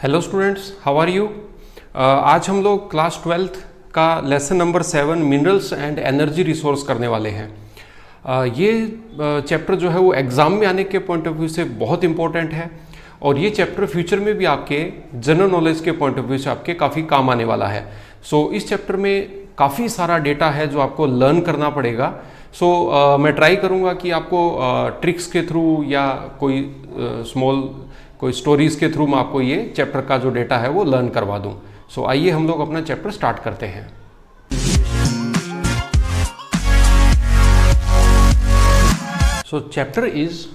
Hello students, how are you. आज हम लोग क्लास 12th का lesson number 7 minerals and energy resource करने वाले हैं। ये चैप्टर जो है वो एग्ज़ाम में आने के पॉइंट ऑफ व्यू से बहुत इंपॉर्टेंट है और ये चैप्टर फ्यूचर में भी आपके जनरल नॉलेज के पॉइंट ऑफ व्यू से आपके काफ़ी काम आने वाला है। सो इस चैप्टर में काफ़ी सारा डेटा है जो आपको लर्न करना पड़ेगा। मैं ट्राई करूँगा कि आपको ट्रिक्स के थ्रू या कोई स्टोरीज के थ्रू मैं आपको ये चैप्टर का जो डेटा है वो लर्न करवा दूं। आइए हम लोग अपना चैप्टर स्टार्ट करते हैं। Chapter is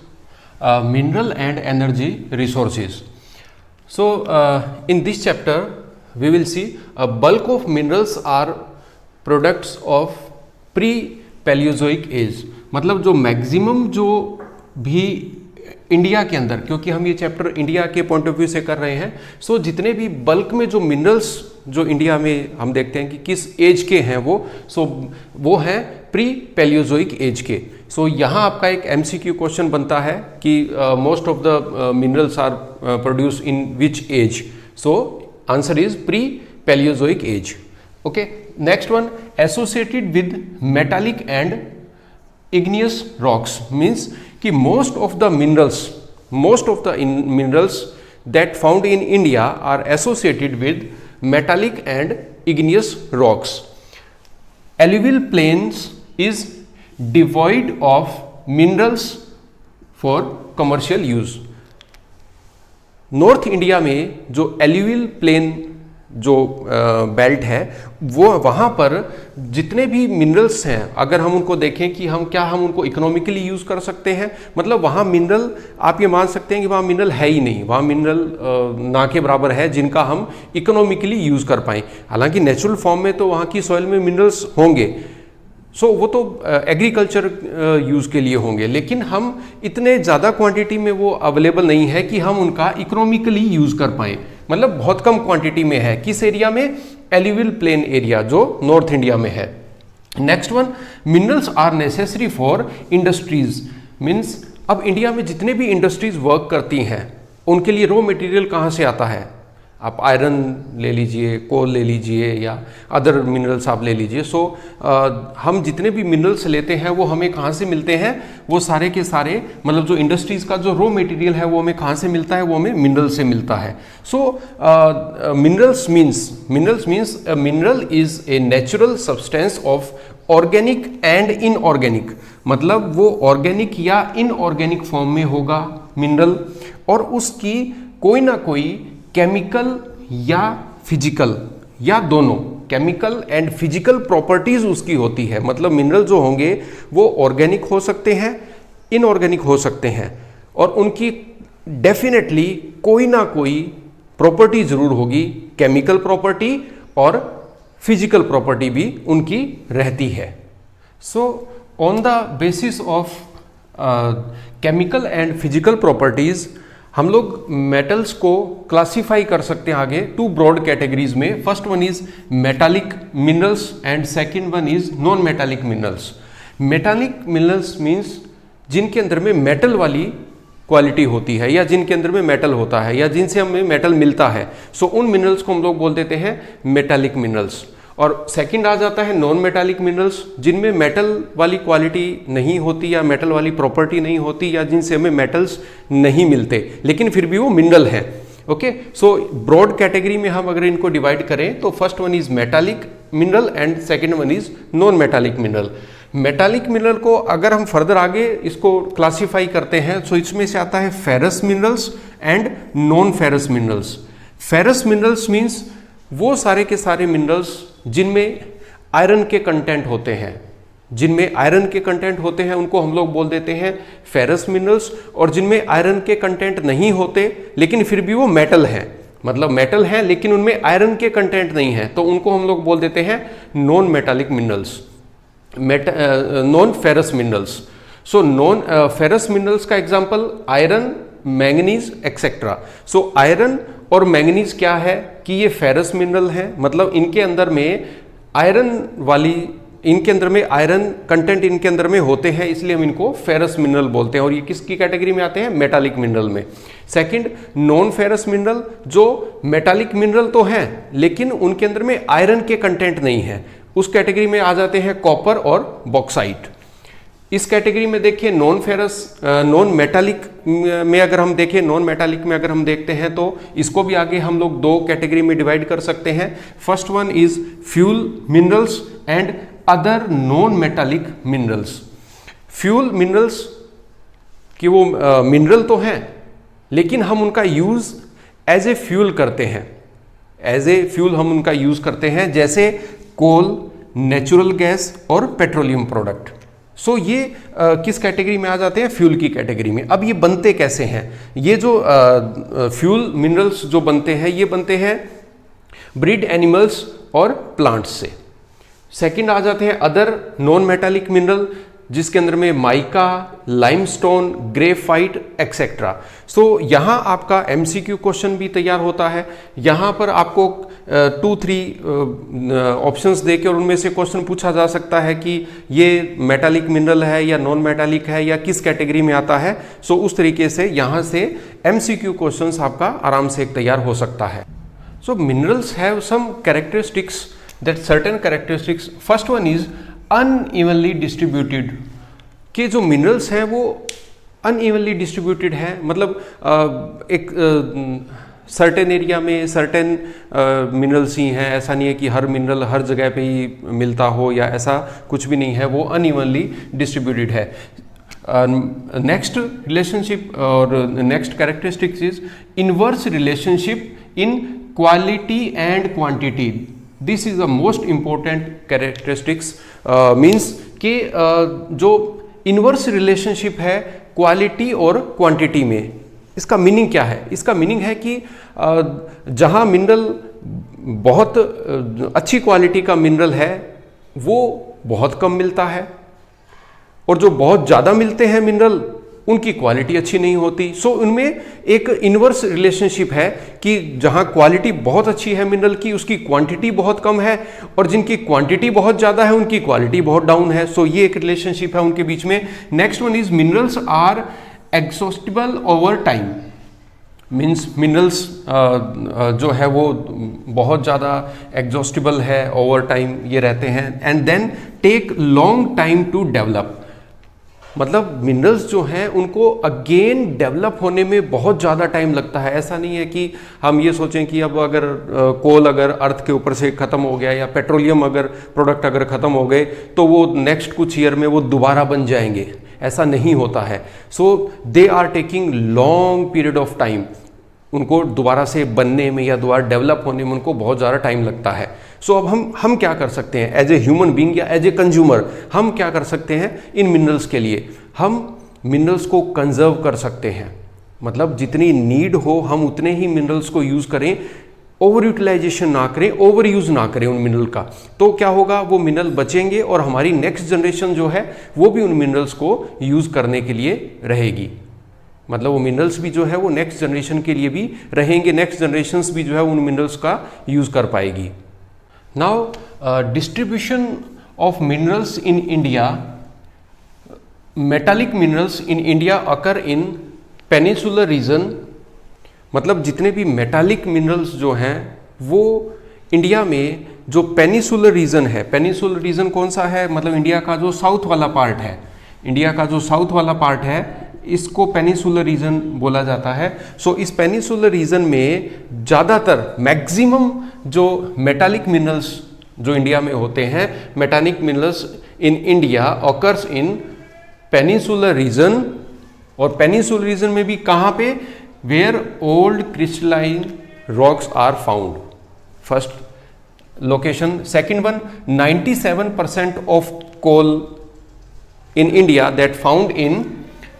mineral and energy resources. In this chapter we will see a bulk of minerals are products of pre Palaeozoic age. मतलब जो मैक्सिमम जो भी इंडिया के अंदर, क्योंकि हम ये चैप्टर इंडिया के पॉइंट ऑफ व्यू से कर रहे हैं, जितने भी बल्क में जो मिनरल्स जो इंडिया में हम देखते हैं कि किस एज के हैं वो हैं प्री पैलियोजोइक एज के। यहाँ आपका एक MCQ क्वेश्चन बनता है कि most of the minerals are produce in which age. Answer is pre Palaeozoic age. Okay, next one, associated with metallic and igneous rocks means कि most of the minerals that found in India are associated with metallic and igneous rocks. Alluvial plains is devoid of minerals for commercial use. North India में जो alluvial plane जो belt है वो वहाँ पर जितने भी मिनरल्स हैं, अगर हम उनको देखें कि हम उनको इकोनॉमिकली यूज़ कर सकते हैं, मतलब वहाँ मिनरल आप ये मान सकते हैं कि वहाँ मिनरल है ही नहीं, वहाँ मिनरल ना के बराबर है जिनका हम इकोनॉमिकली यूज़ कर पाएँ। हालांकि नेचुरल फॉर्म में तो वहाँ की सॉइल में मिनरल्स होंगे, वो तो एग्रीकल्चर यूज़ के लिए होंगे, लेकिन हम इतने ज़्यादा क्वांटिटी में वो अवेलेबल नहीं है कि हम उनका इकोनॉमिकली यूज़ कर पाएँ। मतलब बहुत कम क्वांटिटी में है। किस एरिया में? एल्यूवियल प्लेन एरिया जो नॉर्थ इंडिया में है। Next one, minerals are necessary for industries. Means अब इंडिया में जितने भी इंडस्ट्रीज वर्क करती हैं उनके लिए रॉ मटेरियल कहाँ से आता है? आप आयरन ले लीजिए, कोल ले लीजिए या अदर मिनरल्स आप ले लीजिए। हम जितने भी मिनरल्स लेते हैं वो हमें कहाँ से मिलते हैं? वो सारे के सारे, मतलब जो इंडस्ट्रीज़ का जो रॉ मटेरियल है वो हमें कहाँ से मिलता है? वो हमें मिनरल से मिलता है। Minerals means mineral is a natural substance of organic and inorganic. मतलब वो ऑर्गेनिक या इनऑर्गेनिक फॉर्म में होगा मिनरल, और उसकी कोई ना कोई केमिकल या फिजिकल या दोनों केमिकल एंड फिजिकल प्रॉपर्टीज उसकी होती है। मतलब मिनरल जो होंगे वो ऑर्गेनिक हो सकते हैं, इनऑर्गेनिक हो सकते हैं, और उनकी डेफिनेटली कोई ना कोई प्रॉपर्टी जरूर होगी, केमिकल प्रॉपर्टी और फिजिकल प्रॉपर्टी भी उनकी रहती है। On the basis of chemical and physical properties हम लोग मेटल्स को क्लासिफाई कर सकते हैं आगे 2 ब्रॉड कैटेगरीज में। First one is metallic minerals and second one is non metallic minerals. Metallic minerals means जिनके अंदर में मेटल वाली क्वालिटी होती है या जिनके अंदर में मेटल होता है या जिनसे हमें मेटल मिलता है, उन मिनरल्स को हम लोग बोल देते हैं मेटालिक मिनरल्स। और सेकंड आ जाता है नॉन मेटालिक मिनरल्स, जिनमें मेटल वाली क्वालिटी नहीं होती या मेटल वाली प्रॉपर्टी नहीं होती या जिनसे हमें मेटल्स नहीं मिलते, लेकिन फिर भी वो मिनरल है। ओके, ब्रॉड कैटेगरी में हम अगर इनको डिवाइड करें तो first one is metallic mineral and second one is non metallic mineral. Metallic mineral को अगर हम फर्दर आगे इसको क्लासीफाई करते हैं इसमें से आता है ferrous minerals and non ferrous minerals. Ferrous minerals means वो सारे के सारे मिनरल्स जिनमें आयरन के कंटेंट होते हैं, उनको हम लोग बोल देते हैं फेरस मिनरल्स। और जिनमें आयरन के कंटेंट नहीं होते लेकिन फिर भी वो मेटल है, मतलब मेटल है लेकिन उनमें आयरन के कंटेंट नहीं है, तो उनको हम लोग बोल देते हैं non metallic minerals, non ferrous minerals. Non ferrous minerals का example iron, manganese etcetera. Iron और मैंगनीज क्या है कि ये फेरस मिनरल है, मतलब इनके अंदर में आयरन वाली इनके अंदर में आयरन कंटेंट इनके अंदर में होते हैं, इसलिए हम इनको फेरस मिनरल बोलते हैं। और ये किसकी कैटेगरी में आते हैं? मेटालिक मिनरल में। सेकंड, नॉन फेरस मिनरल, जो मेटालिक मिनरल तो हैं लेकिन उनके अंदर में आयरन के कंटेंट नहीं है, उस कैटेगरी में आ जाते हैं कॉपर और बॉक्साइट। इस कैटेगरी में देखिए नॉन फेरस, नॉन मेटालिक में अगर हम देखें, नॉन मेटालिक में अगर हम देखते हैं तो इसको भी आगे हम लोग दो कैटेगरी में डिवाइड कर सकते हैं। First one is fuel minerals and other non metallic minerals. Fuel minerals कि वो मिनरल तो हैं लेकिन हम उनका यूज एज ए फ्यूल करते हैं, एज ए फ्यूल हम उनका यूज करते हैं, जैसे कोल, नेचुरल गैस और पेट्रोलियम प्रोडक्ट। सो ये किस कैटेगरी में आ जाते हैं? फ्यूल की कैटेगरी में। अब ये बनते कैसे हैं? ये जो फ्यूल मिनरल्स जो बनते हैं ये बनते हैं ब्रीड एनिमल्स और प्लांट्स से। सेकंड आ जाते हैं अदर नॉन मेटालिक मिनरल, जिसके अंदर में माइका, लाइमस्टोन, ग्रेफाइट एक्सेट्रा। सो यहाँ आपका एमसीक्यू क्वेश्चन भी तैयार होता है। यहाँ पर आपको 2-3 ऑप्शंस देके और उनमें से क्वेश्चन पूछा जा सकता है कि ये मेटालिक मिनरल है या नॉन मेटालिक है या किस कैटेगरी में आता है। सो उस तरीके से यहाँ से एमसीक्यू क्वेश्चंस आपका आराम से तैयार हो सकता है। So minerals have some characteristics, that certain characteristics. First one is unevenly distributed, के जो मिनरल्स हैं वो अनइवनली डिस्ट्रीब्यूटेड है, मतलब एक सर्टेन एरिया में सर्टेन मिनरल्स ही हैं, ऐसा नहीं है कि हर मिनरल हर जगह पे ही मिलता हो या ऐसा कुछ भी नहीं है, वो अनइवनली डिस्ट्रीब्यूटेड है। नेक्स्ट रिलेशनशिप और next characteristics is inverse relationship in quality and quantity. This is the most important characteristics, means कि जो इनवर्स रिलेशनशिप है क्वालिटी और क्वांटिटी में, इसका मीनिंग क्या है? इसका मीनिंग है कि जहां मिनरल बहुत अच्छी क्वालिटी का मिनरल है वो बहुत कम मिलता है, और जो बहुत ज़्यादा मिलते हैं मिनरल उनकी क्वालिटी अच्छी नहीं होती। सो उनमें एक इनवर्स रिलेशनशिप है कि जहां क्वालिटी बहुत अच्छी है मिनरल की, उसकी क्वांटिटी बहुत कम है, और जिनकी क्वांटिटी बहुत ज़्यादा है उनकी क्वालिटी बहुत डाउन है। सो ये एक रिलेशनशिप है उनके बीच में। Next one is minerals are exhaustible over time, means minerals जो है वो बहुत ज़्यादा एग्जॉस्टिबल है, ओवर टाइम ये रहते हैं, and then take long time to develop. मतलब मिनरल्स जो हैं उनको अगेन डेवलप होने में बहुत ज़्यादा टाइम लगता है। ऐसा नहीं है कि हम ये सोचें कि अब अगर कोल अगर अर्थ के ऊपर से ख़त्म हो गया या पेट्रोलियम अगर प्रोडक्ट अगर ख़त्म हो गए तो वो नेक्स्ट कुछ ईयर में वो दोबारा बन जाएंगे, ऐसा नहीं होता है। So they are taking long period of time, उनको दोबारा से बनने में या दोबारा डेवलप होने में उनको बहुत ज़्यादा टाइम लगता है। सो अब हम क्या कर सकते हैं एज ए ह्यूमन बीइंग या एज ए कंज्यूमर, हम क्या कर सकते हैं इन मिनरल्स के लिए? हम मिनरल्स को कंजर्व कर सकते हैं, मतलब जितनी नीड हो हम उतने ही मिनरल्स को यूज़ करें, ओवर यूटिलाइजेशन ना करें, ओवर यूज़ ना करें उन मिनरल का। तो क्या होगा, वो मिनरल बचेंगे और हमारी नेक्स्ट जनरेशन जो है वो भी उन मिनरल्स को यूज़ करने के लिए रहेगी। मतलब वो मिनरल्स भी जो है वो नेक्स्ट जनरेशन के लिए भी रहेंगे, नेक्स्ट जनरेशन्स भी जो है उन मिनरल्स का यूज़ कर पाएगी। Now distribution of minerals in India, metallic minerals in India occur in peninsular region, मतलब जितने भी मेटालिक मिनरल्स जो हैं वो इंडिया में जो पेनिसुलर रीजन है, पेनिसुलर रीजन कौन सा है? मतलब इंडिया का जो साउथ वाला पार्ट है, इंडिया का जो साउथ वाला पार्ट है इसको पेनिसुलर रीजन बोला जाता है। सो इस पेनिसुलर रीजन में ज़्यादातर मैक्सिमम जो मेटालिक मिनरल्स जो इंडिया में होते हैं, metallic minerals in India occurs in peninsular region, और पेनिसुलर रीजन में भी कहाँ पे? Where old crystalline rocks are found, first location. Second one, 97% of coal in India that found in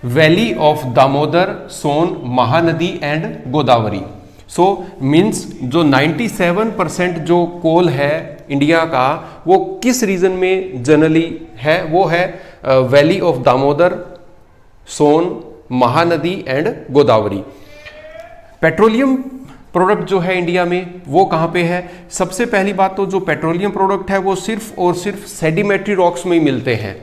valley of Damodar, Son, Mahanadi and Godavari. So means जो 97% जो कोल है India का वो किस रीजन में जनरली है? वो है valley of Damodar, Son, Mahanadi and Godavari. Petroleum product जो है इंडिया में वो कहाँ पे है? सबसे पहली बात तो जो पेट्रोलियम प्रोडक्ट है वो सिर्फ और सिर्फ सेडिमेंट्री रॉक्स में ही मिलते हैं।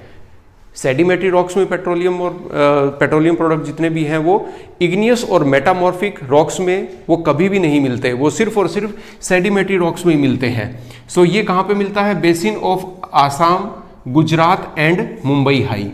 सेडिमेंट्री रॉक्स में पेट्रोलियम प्रोडक्ट जितने भी हैं वो इग्नियस और मेटामॉर्फिक रॉक्स में वो कभी भी नहीं मिलते, वो सिर्फ और सिर्फ सेडिमेंट्री रॉक्स में ही मिलते हैं। सो ये कहाँ पे मिलता है? Basin of Assam, Gujarat and Mumbai high.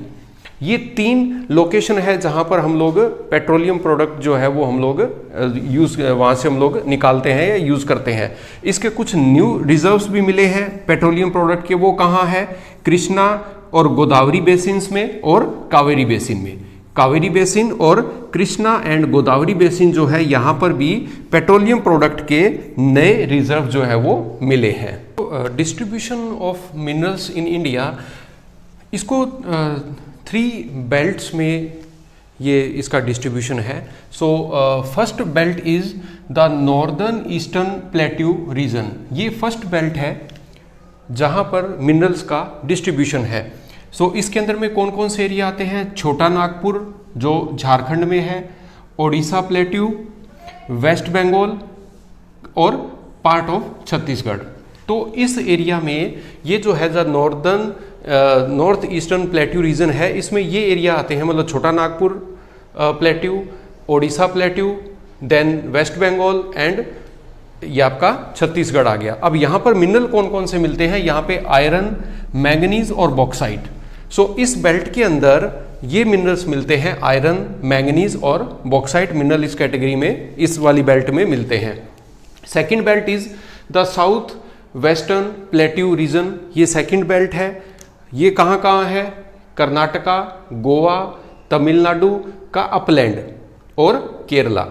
ये 3 लोकेशन है जहां पर हम लोग पेट्रोलियम प्रोडक्ट जो है वो हम लोग वहां से हम लोग निकालते हैं या यूज करते हैं। इसके कुछ न्यू रिजर्व्स भी मिले हैं पेट्रोलियम प्रोडक्ट के, वो कहाँ है? कृष्णा और गोदावरी बेसिन्स में और कावेरी बेसिन में। कावेरी बेसिन और कृष्णा एंड गोदावरी बेसिन जो है यहाँ पर भी पेट्रोलियम प्रोडक्ट के नए रिजर्व जो है वो मिले हैं। Distribution of minerals in India, इसको 3 बेल्ट्स में ये इसका डिस्ट्रीब्यूशन है। So first belt is the northern eastern plateau reason. ये फर्स्ट बेल्ट है जहां पर मिनरल्स का डिस्ट्रीब्यूशन है। सो इसके अंदर में कौन कौन से एरिया आते हैं? छोटा नागपुर जो झारखंड में है, ओडिशा प्लेट्यू, वेस्ट बंगाल और पार्ट ऑफ छत्तीसगढ़। तो इस एरिया में ये जो है the north eastern plateau region है, इसमें ये एरिया आते हैं, मतलब Chota Nagpur plateau, Odisha plateau, then west Bengal and ये आपका छत्तीसगढ़ आ गया। अब यहाँ पर मिनरल कौन कौन से मिलते हैं? यहाँ पे आयरन, मैंगनीज और बॉक्साइट। सो इस बेल्ट के अंदर ये मिनरल्स मिलते हैं, आयरन, मैंगनीज और बॉक्साइट मिनरल इस कैटेगरी में, इस वाली बेल्ट में मिलते हैं। Second belt is the south western plateau region. ये सेकेंड बेल्ट है। ये कहाँ है? कर्नाटका, गोवा, तमिलनाडु का अपलैंड और केरला।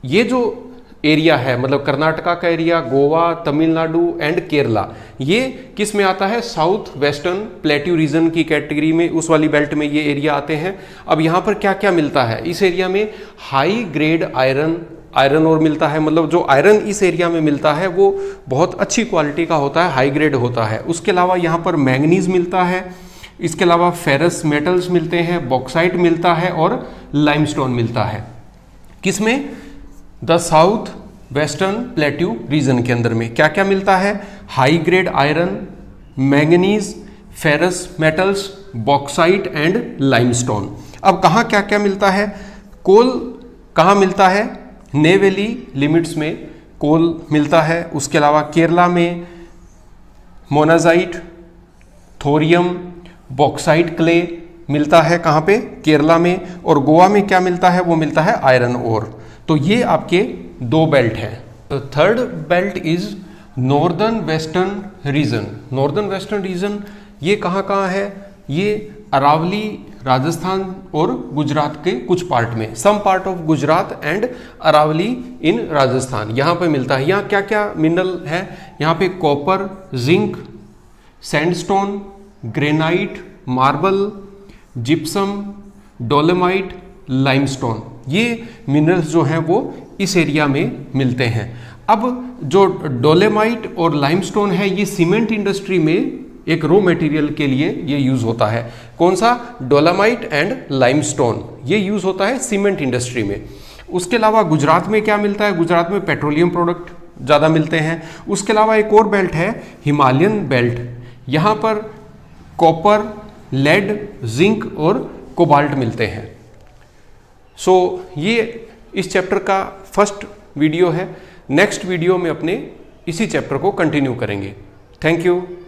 ये जो एरिया है, मतलब कर्नाटका का एरिया, गोवा, तमिलनाडु एंड केरला, ये किस में आता है? साउथ वेस्टर्न प्लेट्यू रीजन की कैटेगरी में, उस वाली बेल्ट में ये एरिया आते हैं। अब यहाँ पर क्या क्या मिलता है? इस एरिया में हाई ग्रेड आयरन और मिलता है, मतलब जो आयरन इस एरिया में मिलता है वो बहुत अच्छी क्वालिटी का होता है, हाई ग्रेड होता है। उसके अलावा यहाँ पर मैंगनीज मिलता है, इसके अलावा फेरस मेटल्स मिलते हैं, बॉक्साइट मिलता है और लाइमस्टोन मिलता है। किसमें? The south western plateau region के अंदर में क्या क्या मिलता है? High grade iron, manganese, ferrous metals, bauxite and limestone. अब कहाँ क्या क्या मिलता है? कोल कहाँ मिलता है? नेवेली लिमिट्स में कोल मिलता है। उसके अलावा केरला में मोनाजाइट, थोरियम, बॉक्साइट क्ले मिलता है। कहाँ पे? केरला में। और गोवा में क्या मिलता है? वो मिलता है आयरन ओर। तो ये आपके 2 बेल्ट हैं। Third belt is northern western region. Northern western region ये कहाँ है? ये अरावली, राजस्थान और गुजरात के कुछ पार्ट में, some part of Gujarat and Aravalli in Rajasthan, यहाँ पे मिलता है। यहाँ क्या क्या मिनरल है? यहाँ पे copper, zinc, sandstone, granite, marble, gypsum, Dolemite, limestone, ये मिनरल्स जो हैं वो इस एरिया में मिलते हैं। अब जो डोलेमाइट और लाइमस्टोन है ये सीमेंट इंडस्ट्री में एक रॉ मटेरियल के लिए ये यूज होता है। कौन सा? डोलामाइट एंड लाइमस्टोन, ये यूज होता है सीमेंट इंडस्ट्री में। उसके अलावा गुजरात में क्या मिलता है? गुजरात में पेट्रोलियम प्रोडक्ट ज़्यादा मिलते हैं। उसके अलावा एक और बेल्ट है हिमालयन बेल्ट, यहाँ पर कॉपर, लेड, जिंक और कोबाल्ट मिलते हैं। सो ये इस चैप्टर का फर्स्ट वीडियो है। नेक्स्ट वीडियो में अपने इसी चैप्टर को कंटिन्यू करेंगे। Thank you.